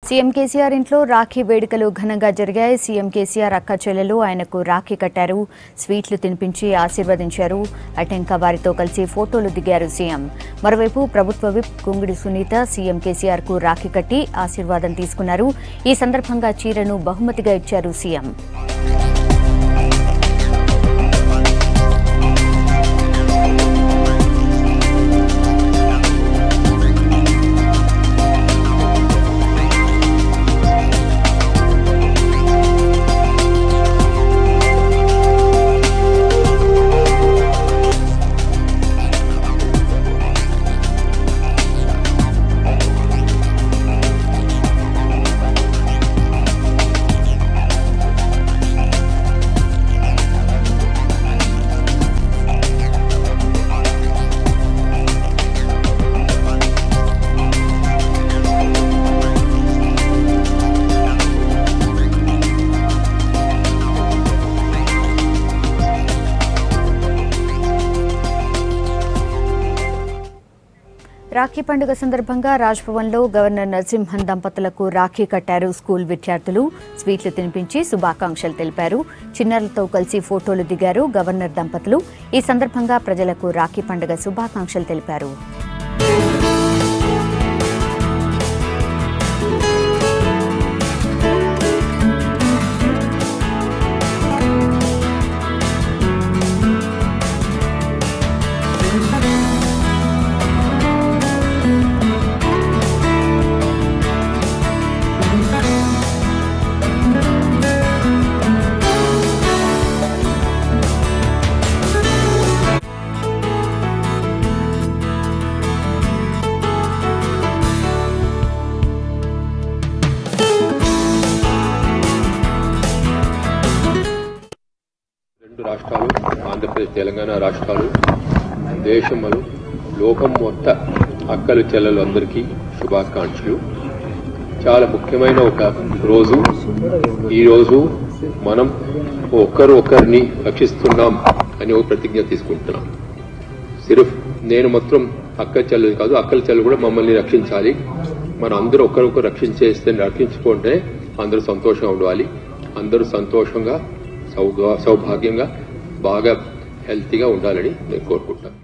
CM KCR ఇంట్లో రాఖీ వేడుకలు ఘనంగా జరిగాయి. సీఎం కేసీఆర్ అక్క చెల్లెలు ఆయనకు రాఖీ కట్టారు, స్వీట్లు తినిపించి ఆశీర్వదించారు. అటెంక వారితో కలిసి ఫోటోలు దిగారు సీఎం. మరోవైపు ప్రభుత్వ విప్ గుంగిడి సునీత సీఎం కేసీఆర్ కు రాఖీ కట్టి ఆశీర్వాదం తీసుకున్నారు. ఈ సందర్భంగా చీరను బహుమతిగా ఇచ్చారు సీఎం. రాఖీ పండుగ సందర్భంగా రాజ్భవన్లో గవర్నర్ నరసింహన్ దంపతులకు రాఖీ కట్టారు స్కూల్ విద్యార్థులు. స్వీట్లు తినిపించి శుభాకాంక్షలు తెలిపారు. చిన్నారులతో కలిసి ఫోటోలు దిగారు గవర్నర్ దంపతులు. ఈ సందర్భంగా ప్రజలకు రాఖీ పండుగ శుభాకాంక్షలు తెలిపారు. రాష్ట్రాలు ఆంధ్రప్రదేశ్ తెలంగాణ రాష్ట్రాలు దేశంలో లోకం మొత్తం అక్కలు చెల్లెలు అందరికీ శుభాకాంక్షలు. చాలా ముఖ్యమైన ఒక రోజు. ఈ రోజు మనం ఒకరిని రక్షిస్తున్నాం అని ఒక ప్రతిజ్ఞ తీసుకుంటున్నాం. సిర్ఫ్ నేను మాత్రం అక్క చెల్లెలు కాదు, అక్కల చెల్లెలు కూడా మమ్మల్ని రక్షించాలి. మనం అందరూ ఒకరొకరు రక్షించుకుంటే అందరూ సంతోషంగా ఉండాలి. అందరూ సంతోషంగా సౌభాగ్యంగా బాగా హెల్తీగా ఉండాలని నేను కోరుకుంటాను.